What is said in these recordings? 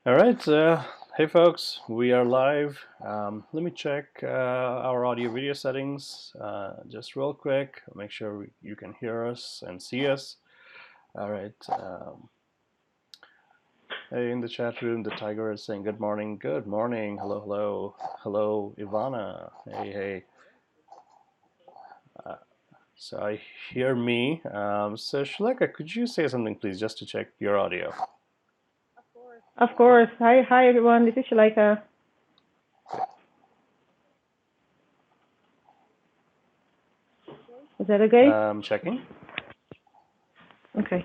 All right, hey folks, we are live. Let me check our audio video settings just real quick. Make sure you can hear us and see us. All right. Hey, in the chat room, the tiger is saying good morning. Good morning. Hello, hello. Hello, Ivana. Hey, hey. So I hear me. So Shulaika, could you say something, please, just to check your audio? Of course. Hi everyone. This is Shulaika. Is that okay? Checking. Okay.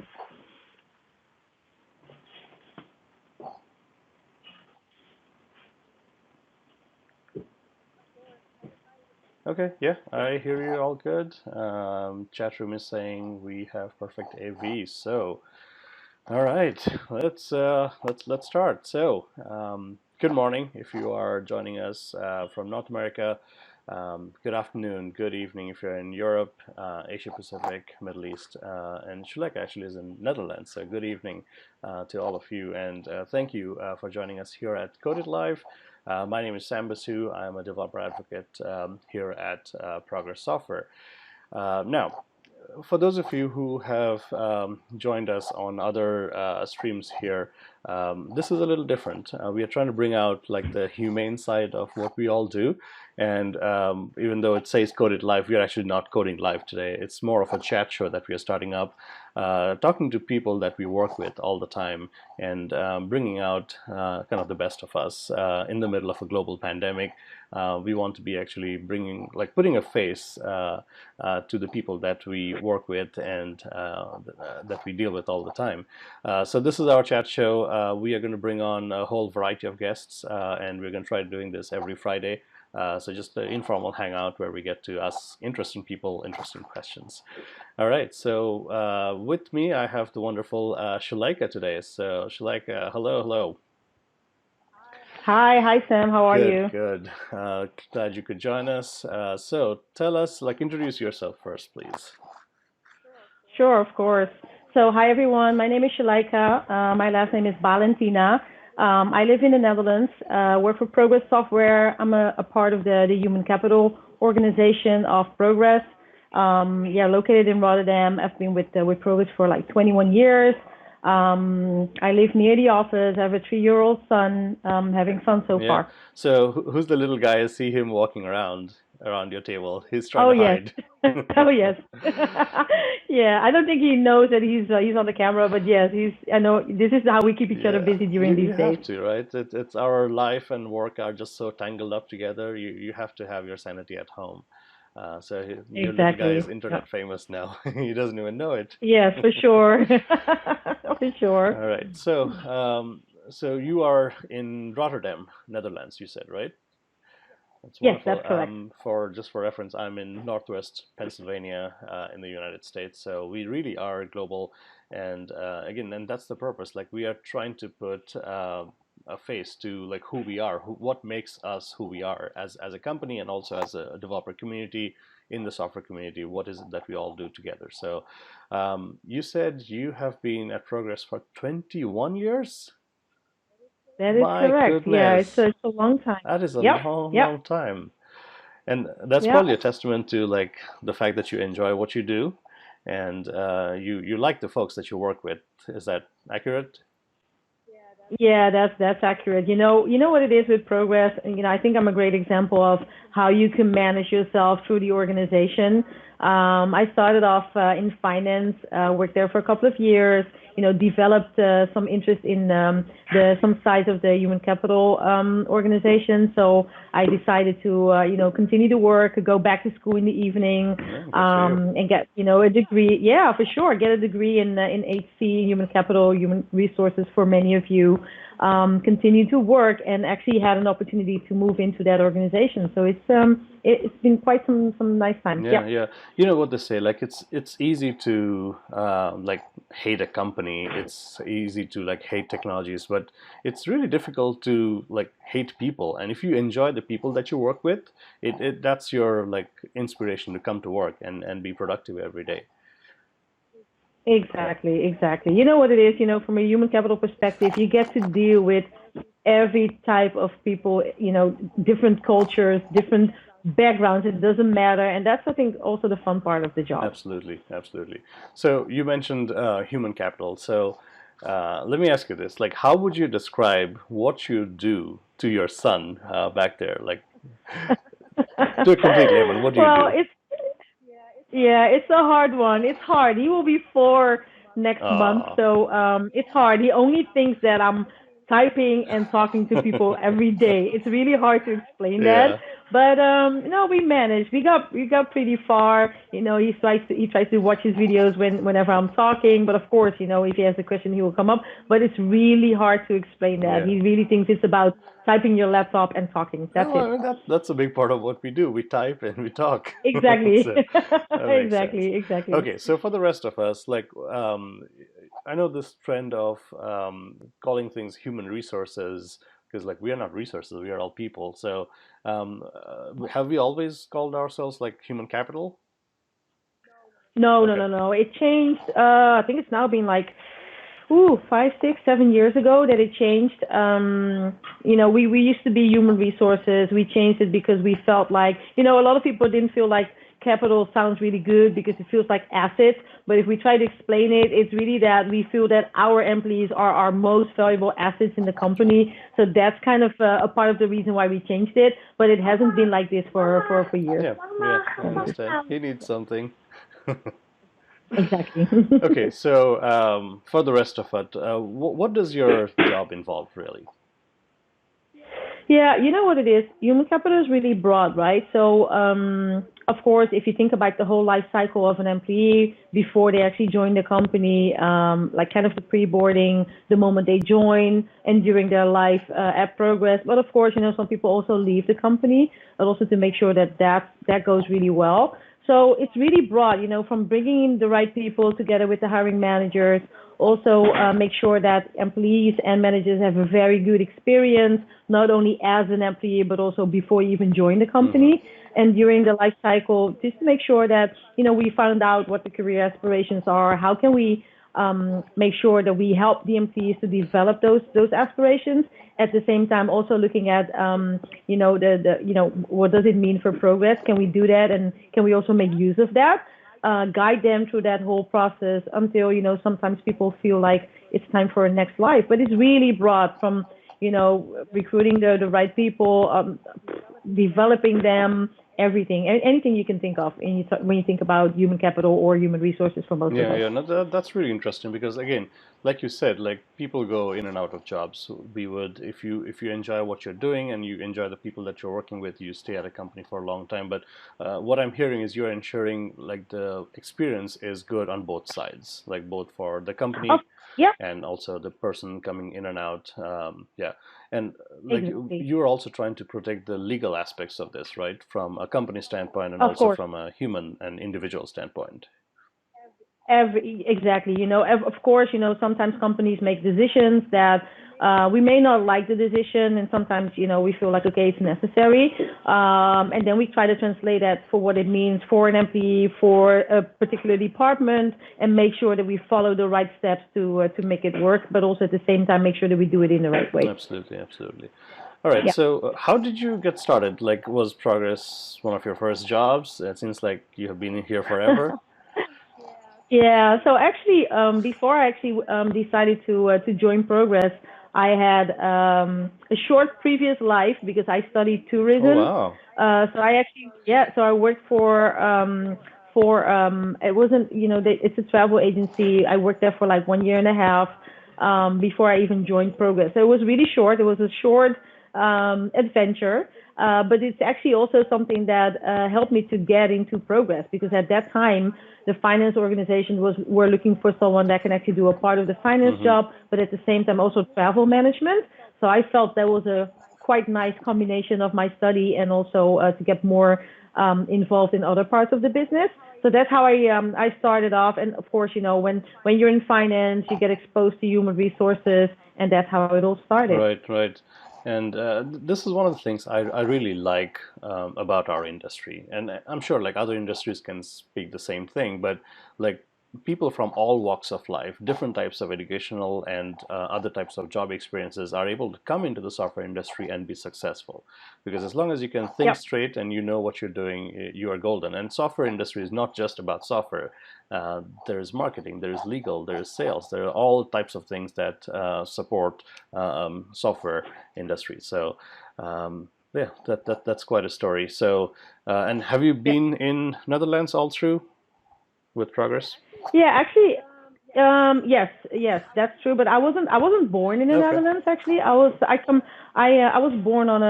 Okay, yeah, I hear you all good. Chat room is saying we have perfect AV. So, all right, let's start. So, good morning if you are joining us from North America. Good afternoon, good evening if you're in Europe, Asia Pacific, Middle East, and Shulek actually is in Netherlands. So, good evening to all of you, and thank you for joining us here at Coded Live. My name is Sam Basu. I'm a developer advocate here at Progress Software. Now, for those of you who have joined us on other streams here, this is a little different. We are trying to bring out like the humane side of what we all do. And even though it says Coded Live, we are actually not coding live today. It's more of a chat show that we are starting up, talking to people that we work with all the time and bringing out kind of the best of us in the middle of a global pandemic. We want to be actually bringing, like putting a face to the people that we work with and that we deal with all the time. So this is our chat show. We are going to bring on a whole variety of guests, and we're going to try doing this every Friday. So just an informal hangout where we get to ask interesting people interesting questions. All right, so with me I have the wonderful Shulaika today. So Shulaika, hello, hello. Hi Sam. How are Good, you? good. Glad you could join us. So tell us, like, introduce yourself first, please. Sure, of course. So hi everyone. My name is Shulaika. My last name is Balentina. I live in the Netherlands. Work for Progress Software. I'm a part of the human capital organization of Progress. Located in Rotterdam. I've been with Progress for like 21 years. I live near the office. I have a 3-year-old son. Having fun so Yeah. far. So who's the little guy? I see him walking around your table. He's trying Oh to yes. hide. Oh yes. Yeah, I don't think he knows that he's on the camera, but yes, he's. I know this is how we keep each other Yeah, busy you during you these days. have to, right? It's our life and work are just so tangled up together. You have to have your sanity at home. So your little guy is Exactly. Yeah. internet famous now. He doesn't even know it. Yes, for sure. For sure. All right. So you are in Rotterdam, Netherlands, you said, right? That's Yes, wonderful. that's correct. For reference, I'm in Northwest Pennsylvania in the United States, so we really are global. And again, and that's the purpose. Like we are trying to put a face to like who we are, what makes us who we are as a company, and also as a developer community in the software community. What is it that we all do together? So, you said you have been at Progress for 21 years. That is My correct. Yeah, goodness, it's a long time. that is a Yep. long, Yep. long time. And that's Yep. probably a testament to like the fact that you enjoy what you do, and you like the folks that you work with. Is that accurate? Yeah, that's accurate. You know what it is with progress. I think I'm a great example of how you can manage yourself through the organization. I started off in finance, worked there for a couple of years. Developed some interest in the some sides of the human capital organization. So I decided to continue to work, go back to school in the evening, Yeah, good for you. and get a degree. Yeah, for sure, get a degree in HC, human capital, human resources. For many of you, continue to work and actually had an opportunity to move into that organization. So it's been quite some nice time. Yeah, Yep. yeah. You know what they say, like it's easy to like hate a company. It's easy to like hate technologies, but it's really difficult to like hate people. And if you enjoy the people that you work with, it that's your like inspiration to come to work and be productive every day. Yeah. Exactly, exactly. You know what it is, from a human capital perspective, you get to deal with every type of people, different cultures, different backgrounds. It doesn't matter, and that's I think also the fun part of the job. Absolutely, absolutely. So you mentioned human capital. So let me ask you this: like, how would you describe what you do to your son back there? Like, to a complete layman, what do you Well, do? yeah, it's a hard one. It's hard. He will be 4 next month, Uh, so it's hard. He only thinks that I'm typing and talking to people every day. It's really hard to explain that, yeah, but no, we managed. We got pretty far. He tries to watch his videos whenever I'm talking, but of course, if he has a question, he will come up. But it's really hard to explain that. yeah. He really thinks it's about typing your laptop and talking. That's No, I it. mean that's a big part of what we do. We type and we talk. Exactly. So that makes sense. Exactly. Exactly. Okay, so for the rest of us, like I know this trend of calling things human resources because like we are not resources, we are all people. So have we always called ourselves like human capital? No, no, Okay. no, no. It changed. I think it's now been like, 5, 6, 7 years ago that it changed. We used to be human resources. We changed it because we felt like, a lot of people didn't feel like capital sounds really good because it feels like assets. But if we try to explain it, it's really that we feel that our employees are our most valuable assets in the company. So that's kind of a part of the reason why we changed it. But it hasn't been like this for years. Yeah, yeah, I understand. He needs something. Exactly. Okay, so for the rest of it, what does your job involve really? Yeah, you know what it is? Human capital is really broad, right? So, of course, if you think about the whole life cycle of an employee before they actually join the company, like kind of the pre-boarding, the moment they join, and during their life at progress. But of course, some people also leave the company, but also to make sure that goes really well. So it's really broad, from bringing in the right people together with the hiring managers, also make sure that employees and managers have a very good experience, not only as an employee, but also before you even join the Hmm. company and during the life cycle, just to make sure that, we found out what the career aspirations are, how can we make sure that we help the employees to develop those aspirations. At the same time, also looking at what does it mean for progress? Can we do that, and can we also make use of that? Guide them through that whole process until sometimes people feel like it's time for a next life. But it's really broad from recruiting the right people, developing them, everything, anything you can think of when you think about human capital or human resources for most of Yeah, us. yeah, no, that's really interesting because again, like you said, like people go in and out of jobs. So we would, if you enjoy what you're doing and you enjoy the people that you're working with, you stay at a company for a long time. But what I'm hearing is you're ensuring like the experience is good on both sides, like both for the Oh, company yeah, and also the person coming in and out. Yeah, and like exactly. you're also trying to protect the legal aspects of this, right, from a company standpoint and Of also course. from a human and individual standpoint. Exactly. Of course, sometimes companies make decisions that we may not like the decision, and sometimes, we feel like, okay, it's necessary. And then we try to translate that for what it means for an employee, for a particular department, and make sure that we follow the right steps to make it work, but also at the same time, make sure that we do it in the right way. Absolutely, absolutely. All right. Yeah. So, how did you get started? Like, was Progress one of your first jobs? It seems like you have been in here forever. Yeah, so actually, before I actually decided to join Progress, I had a short previous life because I studied Oh, tourism. wow. So I actually, yeah, so I worked for it wasn't, it's a travel agency. I worked there for like 1 year and a half before I even joined Progress. So it was really short. It was a short adventure, but it's actually also something that helped me to get into Progress because at that time the finance organization were looking for someone that can actually do a part of the finance Mm-hmm. job, but at the same time also travel management. So I felt that was a quite nice combination of my study and also to get more involved in other parts of the business. So that's how I started off. And of course, when you're in finance, you get exposed to human resources, and that's how it all started. Right, right. And this is one of the things I really like about our industry. And I'm sure like other industries can speak the same thing, but like people from all walks of life, different types of educational and other types of job experiences are able to come into the software industry and be successful. Because as long as you can think Yep. straight and you know what you're doing, you are golden. And software industry is not just about software. There's marketing, there's legal, there's sales, there are all types of things that support software industry. So yeah, that's quite a story. So, and have you Yep. been in Netherlands all through with Progress? Yeah, actually, yes, that's true. But I wasn't born in the Okay. Netherlands. Actually, I was born on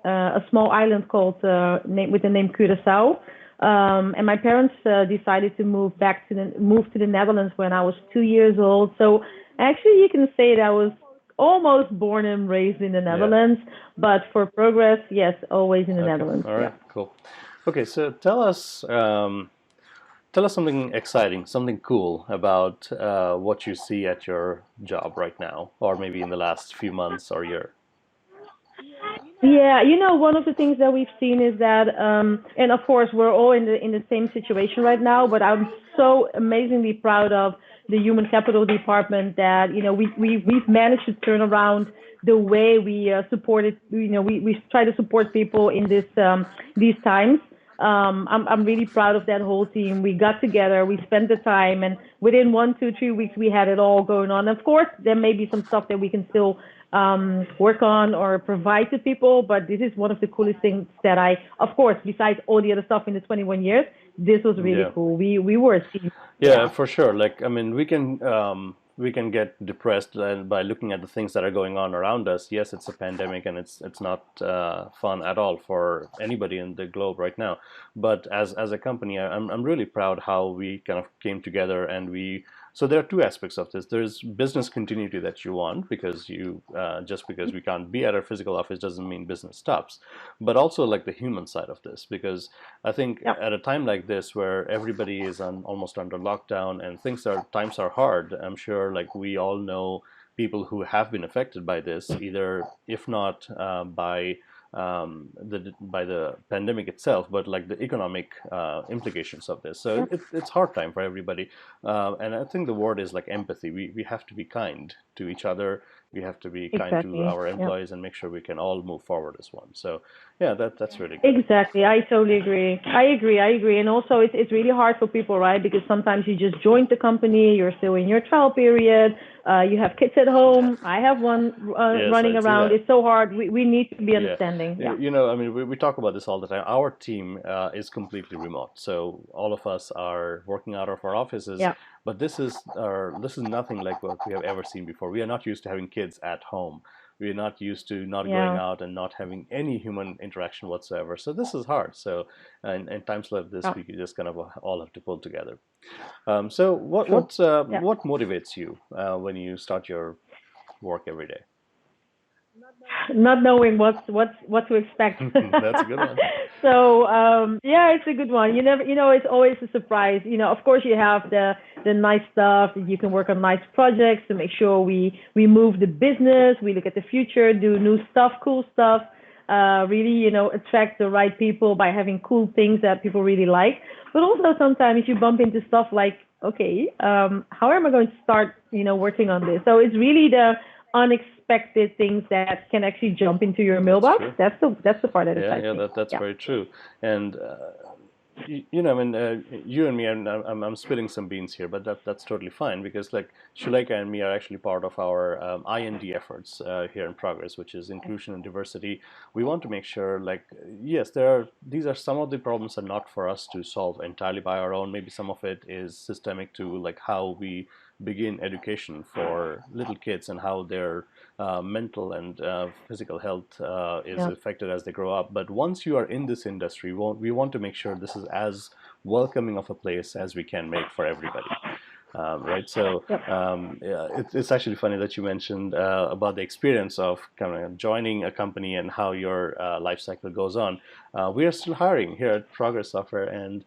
a small island called with the name Curaçao. And my parents decided to move to the Netherlands when I was 2 years old. So actually, you can say that I was almost born and raised in the Yeah. Netherlands. But for progress, yes, always in the Okay. Netherlands. All Yeah. right. Cool. Okay. So tell us something exciting, something cool about what you see at your job right now, or maybe in the last few months or year. Yeah, one of the things that we've seen is that, and of course, we're all in the same situation right now. But I'm so amazingly proud of the human capital department that we've managed to turn around the way we supported. We try to support people in these times. I'm really proud of that whole team. We got together, we spent the time, and within 1, 2, 3 weeks, we had it all going on. Of course, there may be some stuff that we can still work on or provide to people, but this is one of the coolest things that of course, besides all the other stuff in the 21 years, this was really Yeah. cool. We were a team. Yeah, Yeah. for sure. Like, I mean, we can get depressed by looking at the things that are going on around us. Yes, it's a pandemic, and it's not fun at all for anybody in the globe right now. But as a company, I'm really proud how we kind of came together, and we. So there are two aspects of this. There's business continuity that you want, because you just because we can't be at our physical office doesn't mean business stops, but also like the human side of this, because I think Yep. at a time like this where everybody is almost under lockdown and times are hard, I'm sure like we all know people who have been affected by this, either if not by the pandemic itself, but like the economic implications of this. So Yep. it's hard time for everybody, and I think the word is like empathy. We have to be kind to each other. We have to be kind to Exactly. our Yep. employees and make sure we can all move forward as one. So yeah, that's really good. Exactly. I totally agree. I agree. And also, it's really hard for people, right? Because sometimes you just joined the company, you're still in your trial period, you have kids at home. I have one Yes, running I see around. that. It's so hard. We need to be Yeah, understanding. Yeah. I mean, we talk about this all the time. Our team is completely remote, so all of us are working out of our offices. Yeah. But this is nothing like what we have ever seen before. We are not used to having kids at home. We are not used to not going Yeah. out and not having any human interaction whatsoever. So this is hard. So, in times like this, Yeah. we just kind of all have to pull together. So, True. Yeah. what motivates you when you start your work every day? Not knowing what to expect. That's a good one. So yeah, it's a good one. It's always a surprise. Of course, you have the nice stuff. You can work on nice projects to make sure we move the business. We look at the future, do new stuff, cool stuff. Really, attract the right people by having cool things that people really like. But also sometimes you bump into stuff like, okay, how am I going to start, working on this? So it's really the unexpected things that can actually jump into your That's mailbox. true. That's the part that Yeah, excites yeah, me. that's Yeah. very true. And I mean, you and me, and I'm spilling some beans here, but that's totally fine, because like Shulaika and me are actually part of our IND efforts here in Progress, which is inclusion and diversity. We want to make sure, like, yes, these are some of the problems are not for us to solve entirely by our own. Maybe some of it is systemic to like how we begin education for little kids and how their mental and physical health is Yeah. affected as they grow up. But once you are in this industry, we want to make sure this is as welcoming of a place as we can make for everybody. Right. So Yep. yeah, it's actually funny that you mentioned about the experience of kind of joining a company and how your life cycle goes on. We are still hiring here at Progress Software, and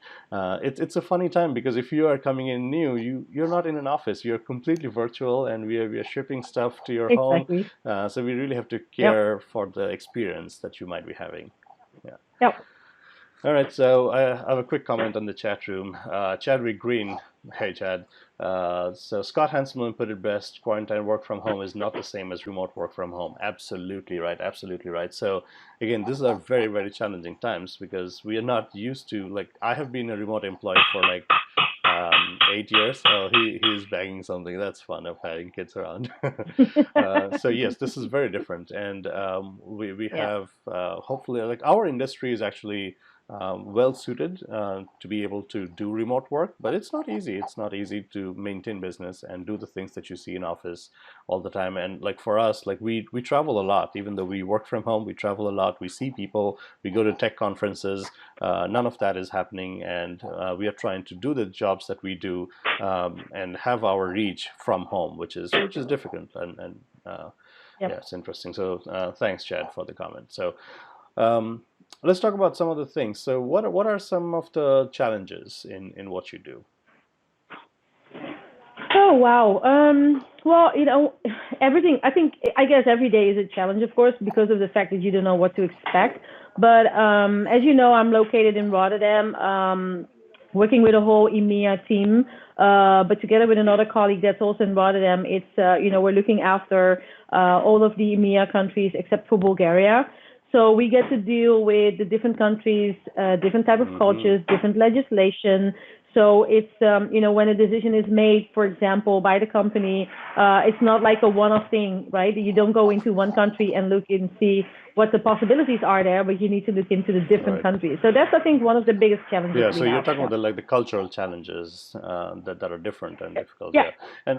it's a funny time, because if you are coming in new, you're not in an office. You're completely virtual, and we are shipping stuff to your home. Exactly. So we really have to Yep. care for the experience that you might be having. Yeah. Yep. All right, so I have a quick comment on the chat room. Chadwick Green Hey, Chad. So Scott Hanselman put it best: quarantine work from home is not the same as remote work from home. Absolutely right. Absolutely right. So again, these are very, very challenging times because we are not used to, like, I have been a remote employee for like 8 years. Oh, he's bagging something. That's fun of having kids around. So yes, this is very different, and we Yeah. have hopefully, like, our industry is actually well suited to be able to do remote work, but it's not easy. It's not easy to maintain business and do the things that you see in office all the time. And like for us, like we travel a lot. Even though we work from home, we travel a lot. We see people. We go to tech conferences. None of that is happening, and we are trying to do the jobs that we do and have our reach from home, which is difficult. And Yep. yeah, it's interesting. So thanks, Chad, for the comment. So um, let's talk about some of the things. So what are some of the challenges in what you do? Oh wow. Well, everything. I guess every day is a challenge, of course, because of the fact that you don't know what to expect. But as you know, I'm located in Rotterdam, working with a whole EMEA team. But together with another colleague that's also in Rotterdam, it's we're looking after all of the EMEA countries except for Bulgaria. So we get to deal with the different countries, different type of Hmm. cultures, different legislation. So it's when a decision is made, for example, by the company, it's not like a one-off thing, right? You don't go into one country and look and see what the possibilities are there, but you need to look into the different Right. countries. So that's, I think, one of the biggest challenges Yeah. we So you're have. talking Yeah. about the cultural challenges that are different and difficult. Yeah. Yeah. And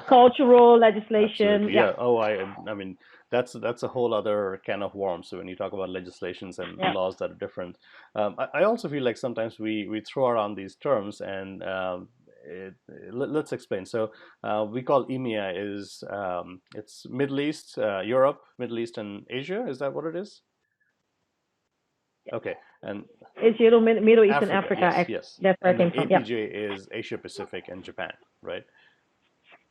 Cultural legislation. absolutely, Yeah. yeah. Oh, I mean, that's a whole other can of worms. So when you talk about legislations and Yeah. laws that are different, I also feel like sometimes we throw around these terms and let's explain. So we call EMEA is it's Middle East, Europe, Middle East, and Asia. Is that what it is? Okay, and It's Middle East and Africa, Africa. yes, yes, That's where I and then came from. Yeah. APJ is Asia Pacific and Japan, right?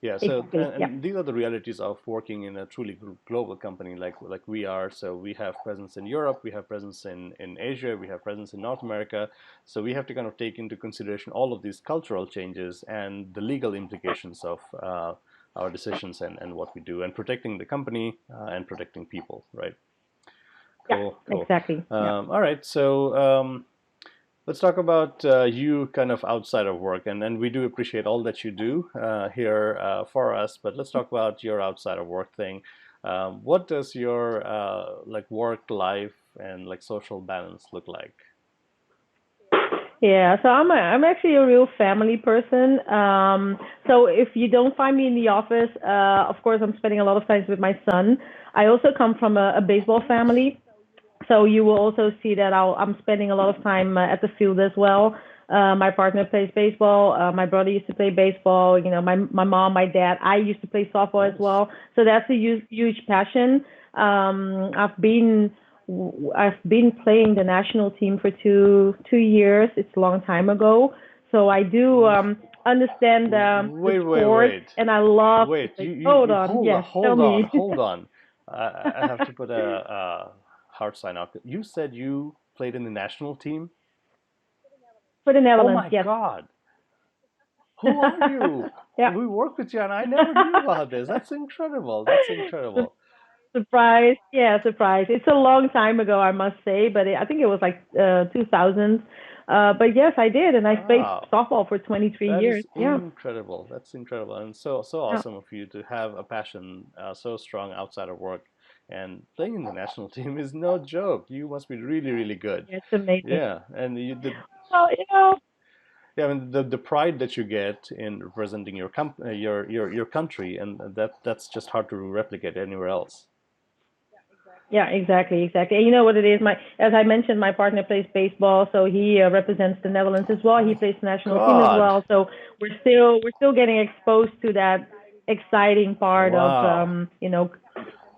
Yeah, so Exactly. Yeah. and these are the realities of working in a truly global company like we are. So we have presence in Europe, we have presence in Asia, we have presence in North America. So we have to kind of take into consideration all of these cultural changes and the legal implications of our decisions and what we do, and protecting the company and protecting people, right? Yeah. Cool, cool. Exactly. Yeah. All right, so let's talk about you kind of outside of work, and we do appreciate all that you do here for us. But let's talk about your outside of work thing. What does your like work life and like social balance look like? Yeah, so I'm actually a real family person. So if you don't find me in the office, of course I'm spending a lot of time with my son. I also come from a baseball family, so you will also see that I'm spending a lot of time at the field as well. My partner plays baseball. My brother used to play baseball. My mom, my dad. I used to play softball as Nice. well. So that's a huge passion. I've been playing the national team for two years. It's a long time ago. So I do W- understand the Wait, wait, sport, wait, and I love to wait. play. You Hold on. hold on, Yes, tell hold on, me. hold on. I have to put a heart sign out. You said you played in the national team. For the Oh Netherlands, my yes. God. Who are you? Yeah. We work with you, and I never knew about this. That's incredible. That's incredible. Surprise. Yeah, surprise. It's a long time ago, I must say, but I think it was like 2000. But yes, I did, and I played Wow, softball for 23 that years. is Yeah. incredible. That's incredible, and so Yeah. awesome of you to have a passion so strong outside of work. And playing in the national team is no joke. You must be really, really good. It's amazing. Yeah, and you did. Well, Yeah, I mean the pride that you get in representing your country, and that's just hard to replicate anywhere else. yeah, exactly. And you know what it is? As I mentioned, my partner plays baseball, so he represents the Netherlands as well. He My plays the national team as God. well. So we're still getting exposed to that exciting part of Wow.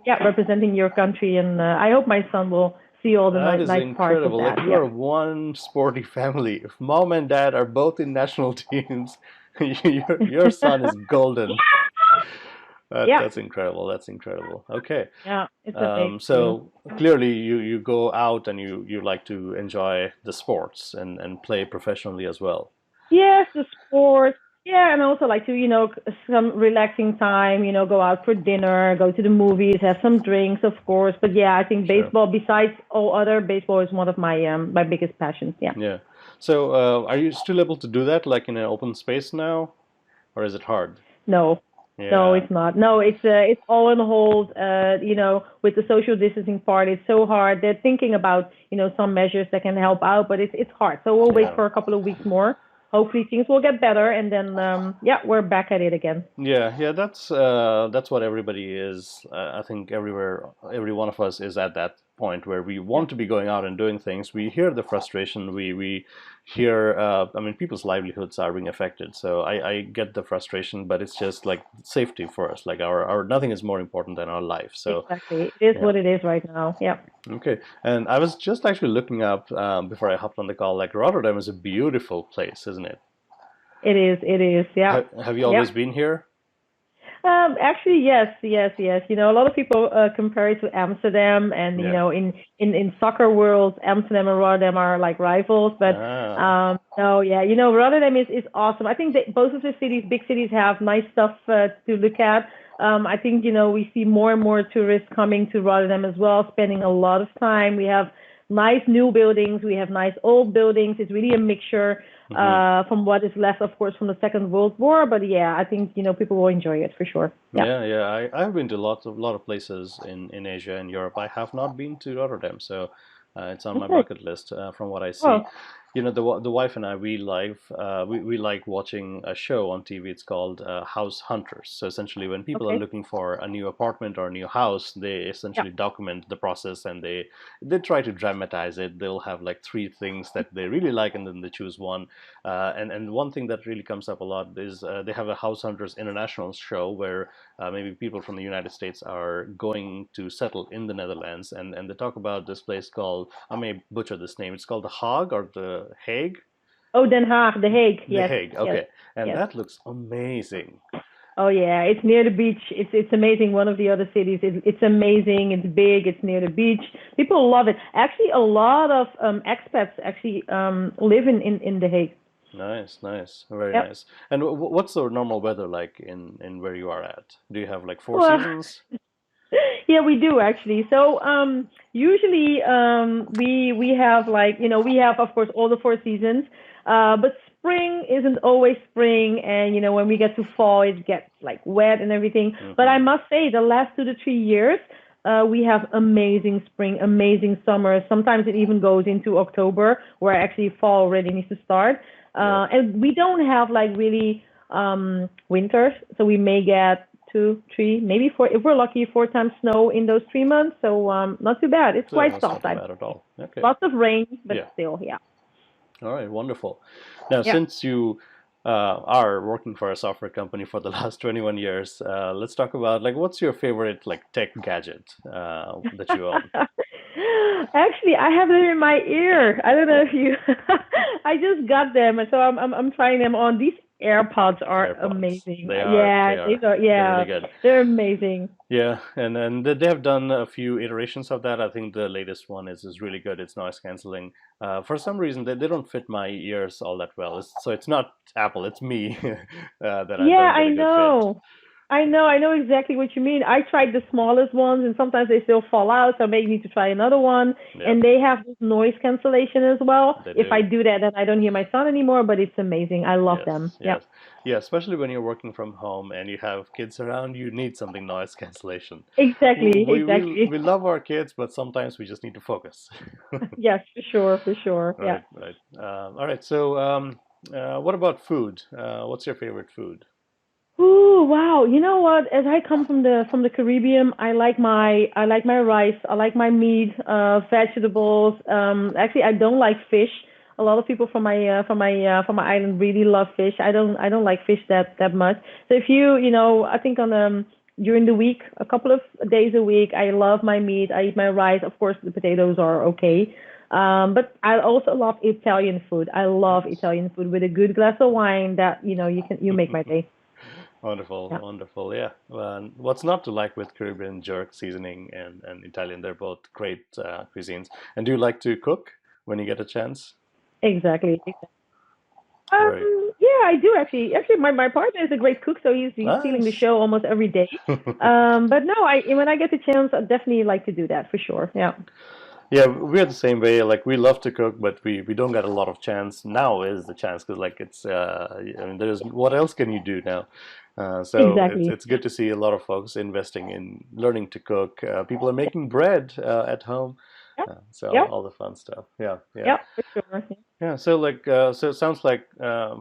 yeah, representing your country. And I hope my son will see all the That is nice parts of incredible. Like that. you Yeah. are one sporty family. If mom and dad are both in national teams, your son is golden. Yeah. That's incredible. That's incredible. Okay. Yeah. It's amazing. So clearly you go out and you like to enjoy the sports and play professionally as well. Yes, the sport. Yeah, and I also like to, some relaxing time, go out for dinner, go to the movies, have some drinks, of course. But yeah, I think Sure. baseball, besides all other, baseball is one of my biggest passions. Yeah. Yeah. So, are you still able to do that, like in an open space now, or is it hard? No, no, Yeah. it's not. No, it's all on hold. With the social distancing part, it's so hard. They're thinking about some measures that can help out, but it's hard. So we'll wait Yeah. for a couple of weeks more. Hopefully things will get better, and then yeah, we're back at it again. Yeah, yeah, that's what everybody is. I think everywhere, every one of us is at that point where we Yeah, want to be going out and doing things. We hear the frustration. We hear. I mean, people's livelihoods are being affected. So I get the frustration, but it's just like safety for us. Like our nothing is more important than our life. So exactly. It is yeah. what it is right now. Yeah, Okay. And I was just actually looking up before I hopped on the call. Like Rotterdam is a beautiful place, isn't it? it is. It is. Yeah, Have you yeah. always been here? Actually, yes, yes, yes. A lot of people compare it to Amsterdam, and Yeah. in soccer world, Amsterdam and Rotterdam are like rivals. But Ah. no, yeah, Rotterdam is awesome. I think that both of the cities, big cities, have nice stuff to look at. I think we see more and more tourists coming to Rotterdam as well, spending a lot of time. We have nice new buildings, we have nice old buildings. It's really a mixture Hmm. from what is left, of course, from the Second World War. But yeah, I think people will enjoy it for sure. Yeah. Yeah, yeah. I've been to lot of places in Asia and Europe. I have not been to Rotterdam, so it's on my Okay. bucket list from what I see. Well, The wife and I we like watching a show on TV. It's called House Hunters. So essentially, when people are okay. looking for a new apartment or a new house, they Yeah. essentially document the process and they try to dramatize it. They'll have like three things that they really like, and then they choose one. And one thing that really comes up a lot is they have a House Hunters International show where maybe people from the United States are going to settle in the Netherlands, and they talk about this place called, I may butcher this name, it's called the Hague or the Hague? Oh, Den Haag, The Hague. The Yes, Hague, yes, okay. And yes. that looks amazing. Oh yeah, it's near the beach. It's amazing. One of the other cities. It's amazing. It's big. It's near the beach. People love it. Actually, a lot of expats actually live in The Hague. Nice, nice, very Yep. nice. And what's the normal weather like in where you are at? Do you have like four Well, seasons? yeah, we do actually. So usually we have like we have of course all the four seasons, but spring isn't always spring, and when we get to fall, it gets like wet and everything. But I Hmm. must say, the last 2 to 3 years, we have amazing spring, amazing summer. Sometimes it even goes into October, where actually fall already needs to start. Yeah. And we don't have like really winters, so we may get two, three, maybe four, if we're lucky, 4 times snow in those 3 months. So not too bad. It's So quite that's not soft, too I bad must at say. all. Okay. Lots of rain, but Yeah. still, yeah. All right, wonderful. Now, Yeah. since you are working for a software company for the last 21 years, let's talk about like what's your favorite like tech gadget that you own? Actually, I have them in my ear. I don't know if you. I just got them, so I'm trying them on. These AirPods are AirPods. amazing. They are, Yeah, they these are, are. they're really Yeah, good. they're amazing. Yeah, and they have done a few iterations of that. I think the latest one is really good. It's noise canceling. For some reason, they don't fit my ears all that well. So it's not Apple, it's me that I Yeah, don't get I a good fit. know. I know exactly what you mean. I tried the smallest ones, and sometimes they still fall out, so I may need to try another one. Yeah, And they have this noise cancellation as well. they If I do. do that, then I don't hear my son anymore, but it's amazing. I love them. Yes, Yeah, yes, yeah. Especially when you're working from home and you have kids around, you need something noise cancellation. exactly, We exactly. love our kids, but sometimes we just need to focus. Yes, for sure. Yeah. Right, right. All right. So, what about food? What's your favorite food? Ooh, wow. You know what? As I come from the Caribbean, I like my rice. I like my meat, vegetables. Actually, I don't like fish. A lot of people from my island really love fish. I don't like fish that much. So if I think on during the week, a couple of days a week, I love my meat. I eat my rice. Of course, the potatoes are okay. But I also love Italian food. I love Nice. Italian food with a good glass of wine. That you make my day. Wonderful, Yeah. wonderful. Yeah. What's not to like with Caribbean jerk seasoning and Italian? They're both great cuisines. And do you like to cook when you get a chance? Exactly. Right. Yeah, I do actually. Actually, my partner is a great cook, so he's stealing the Nice. show almost every day. But no, I when I get the chance, I definitely like to do that for sure. Yeah. Yeah, we're the same way. Like we love to cook, but we don't get a lot of chance. Now is the chance because like it's I mean there's what else can you do now? So Exactly. it's good to see a lot of folks investing in learning to cook. People are making bread at home, Yeah. so Yeah. all the fun stuff. Yeah, yeah, Yeah. For sure. yeah. So like so it sounds like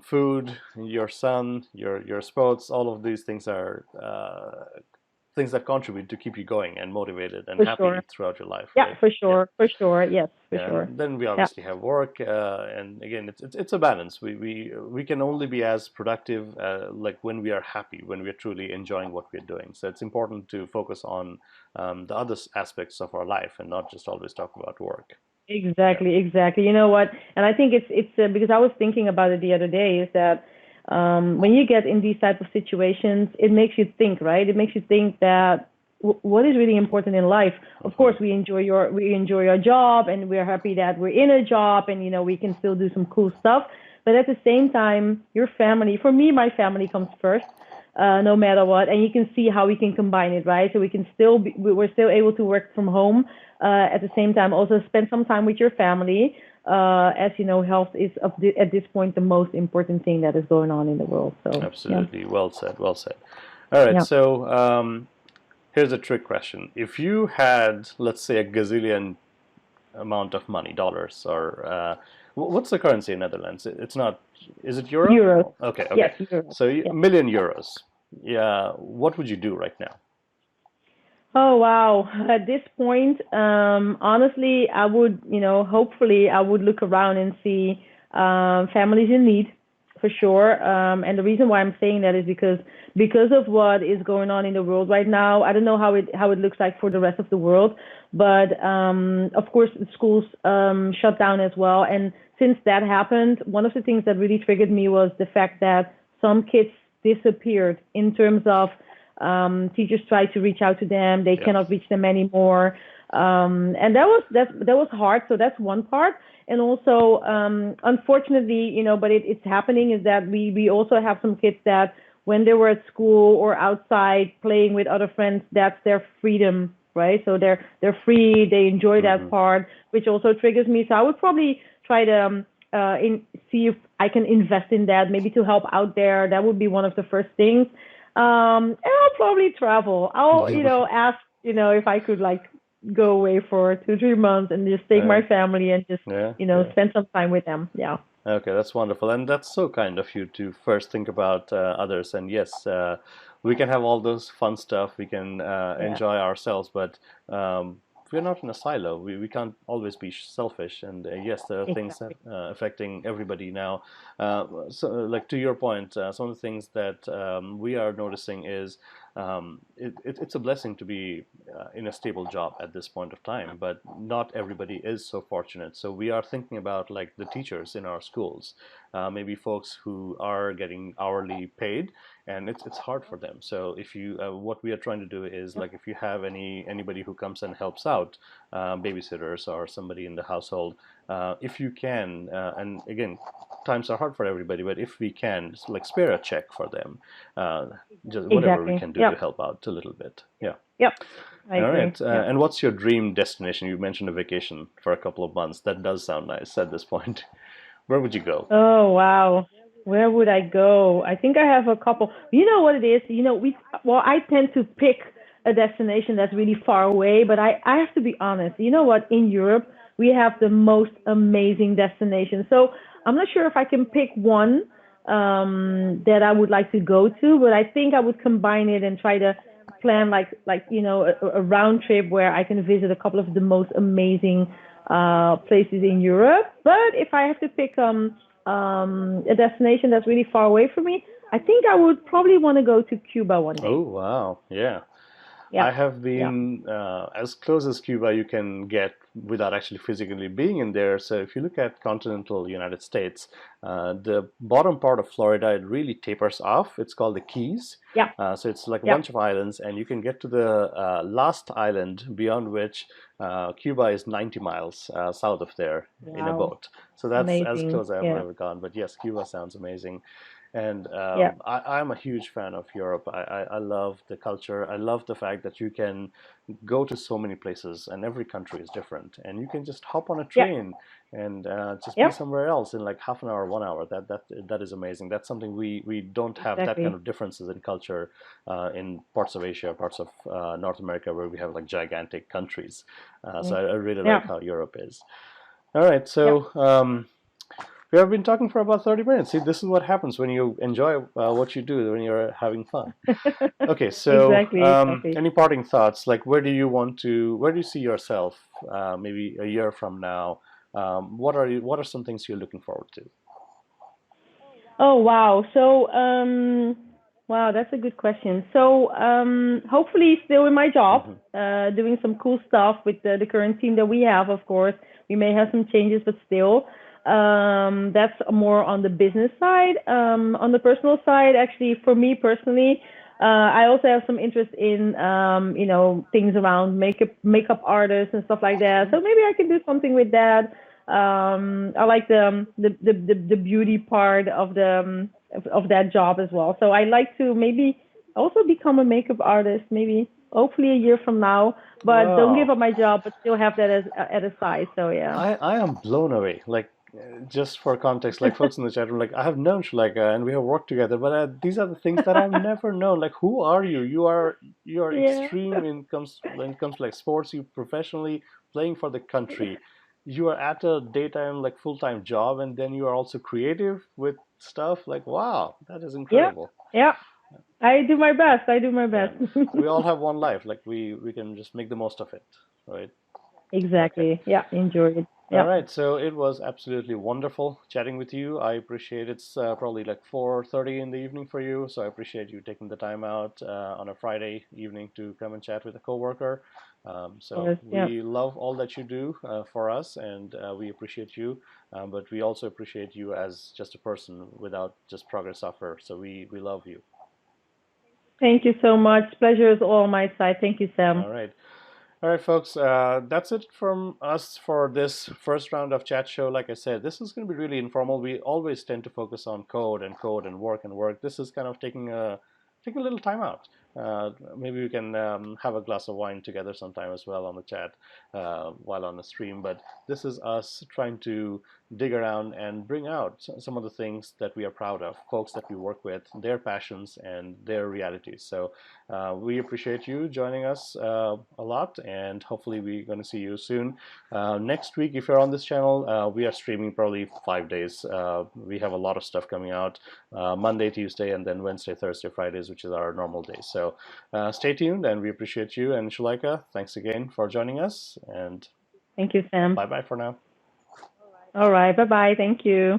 food, your son, your sports, all of these things are things that contribute to keep you going and motivated and For sure. happy throughout your life, Yeah. right? For Yeah. sure. For sure. Yes. For Yeah, sure. and then we Yeah. obviously have work, and again, it's a balance. We can only be as productive like when we are happy, when we are truly enjoying what we're doing. So it's important to focus on the other aspects of our life and not just always talk about work. Yeah. Exactly, exactly. You know what? And I think it's because I was thinking about it the other day. Is that when you get in these type of situations, it makes you think, right? It makes you think that what is really important in life. Of Hmm. course, we enjoy our job, and we're happy that we're in a job, and we can still do some cool stuff. But at the same time, your family. For me, my family comes first. No matter what, and you can see how we can combine it, right? So we can still we're still able to work from home, at the same time also spend some time with your family. As you know, health is at this point the most important thing that is going on in the world. So yeah, Absolutely. Well said. Well said. All right. yeah. So here's a trick question. If you had, let's say, a gazillion amount of money, dollars, or what's the currency in Netherlands? It's not. Is it euro? Euros. Oh, okay, okay. Yes, euros. So Yeah. a million euros. Yeah. What would you do right now? Oh wow. At this point, honestly, I would, hopefully I would look around and see families in need for sure. And the reason why I'm saying that is because of what is going on in the world right now. I don't know how it looks like for the rest of the world, but of course the schools shut down as well. And since that happened, one of the things that really triggered me was the fact that some kids disappeared in terms of teachers try to reach out to them, they Yeah. cannot reach them anymore, and that was hard. So that's one part. And also, unfortunately, but it's happening is that we also have some kids that when they were at school or outside playing with other friends, that's their freedom, right? So they're free, they enjoy that Hmm. part, which also triggers me. So I would probably try to see if I can invest in that, maybe to help out there. That would be one of the first things. And I'll probably travel. I'll, ask, if I could like go away for 2, 3 months and just take my uh, family and just, yeah. Yeah. spend some time with them. Yeah. Okay, that's wonderful, and that's so kind of you to first think about others. And yes, we can have all those fun stuff. We can Yeah. enjoy ourselves, but we're not in a silo. We can't always be selfish. And yes, there are things that Exactly. affecting everybody now. So, like to your point, some of the things that we are noticing is it's a blessing to be in a stable job at this point of time, but not everybody is so fortunate. So we are thinking about like the teachers in our schools, maybe folks who are getting hourly paid, and it's hard for them. So if you what we are trying to do is like if you have anybody who comes and helps out, babysitters or somebody in the household, if you can, and again, times are hard for everybody, but if we can, like spare a check for them, uh, just whatever we Exactly. can do to Yep. help out a little bit. Yeah. Yep. I All agree. right. Yep. And what's your dream destination? You mentioned a vacation for a couple of months. That does sound nice at this point. Where would you go? Oh wow. Where would I go? I think I have a couple. You know what it is? I tend to pick a destination that's really far away, but I have to be honest. You know what? In Europe, we have the most amazing destinations. So I'm not sure if I can pick one that I would like to go to, but I think I would combine it and try to plan like a round trip where I can visit a couple of the most amazing places in Europe. But if I have to pick a destination that's really far away from me, I think I would probably want to go to Cuba one Oh, day. wow. Yeah. Yeah. I have Yeah. been as close as Cuba you can get without actually physically being in there. So if you look at continental United States, the bottom part of Florida, it really tapers off. It's called the Keys. Yeah. So it's like a Yeah. bunch of islands, and you can get to the last island beyond which Cuba is 90 miles south of there in a Wow. boat. So that's as Amazing. close as I've Yeah. ever gone. But yes, Cuba sounds amazing. And Yeah. I'm a huge fan of Europe. I love the culture. I love the fact that you can go to so many places and every country is different. And you can just hop on a Yeah. train and just be Yeah. somewhere else in like half an hour, 1 hour. That is amazing. That's something we don't have that kind Exactly. of differences in culture in parts of Asia, parts of North America, where we have like gigantic countries. So Mm. I really Yeah. like how Europe is. All right, Yeah. so we have been talking for about 30 minutes. See, this is what happens when you enjoy what you do, when you're having fun. Okay, so Exactly. Exactly. any parting thoughts? Like, where do you see yourself maybe a year from now? What are some things you're looking forward to? Oh wow. So wow, that's a good question. So hopefully still in my job, Hmm. doing some cool stuff with the current team that we have. Of course, we may have some changes, but still, that's more on the business side. On the personal side, actually, for me personally. I also have some interest in, things around makeup artists and stuff like that. So maybe I can do something with that. I like the beauty part of of that job as well. So I like to maybe also become a makeup artist, maybe hopefully a year from now. But don't give Wow, up my job, but still have that as at a side. So yeah. I am blown away. Like, just for context, like folks in the chat room, like I have known Shulaika and we have worked together, but these are the things that I've never known. Like, who are you? You are Yeah. extreme when it comes to like sports. You professionally playing for the country. You are at a daytime like full-time job, and then you are also creative with stuff. Like, wow, that is Yeah. incredible. Yeah. I do my best. I do my Yeah, best. we all have one life. Like we can just make the most of it, right? Okay. Exactly. Yeah. Enjoy it. All Yeah. right, so it was absolutely wonderful chatting with you. I appreciate it's probably like 4:30 in the evening for you, so I appreciate you taking the time out on a Friday evening to come and chat with a coworker. Of So course. Yeah. we love all that you do for us, and we appreciate you. But we also appreciate you as just a person without just progress software. So we love you. Thank you so much. Pleasure is all on my side. Thank you, Sam. All right. All right, folks, that's it from us for this first round of chat show. Like I said, this is going to be really informal. We always tend to focus on code and work and work. This is kind of taking a little time out. Maybe we can have a glass of wine together sometime as well on the chat while on the stream. But this is us trying to dig around and bring out some of the things that we are proud of, folks that we work with, their passions and their realities. So we appreciate you joining us a lot, and hopefully we're going to see you soon. Next week, if you're on this channel, we are streaming probably 5 days. We have a lot of stuff coming out Monday, Tuesday, and then Wednesday, Thursday, Fridays, which is our normal days. So stay tuned, and we appreciate you. And Shulaika, thanks again for joining us, and Thank you, Sam. bye bye for now. All right. Bye bye. Thank you.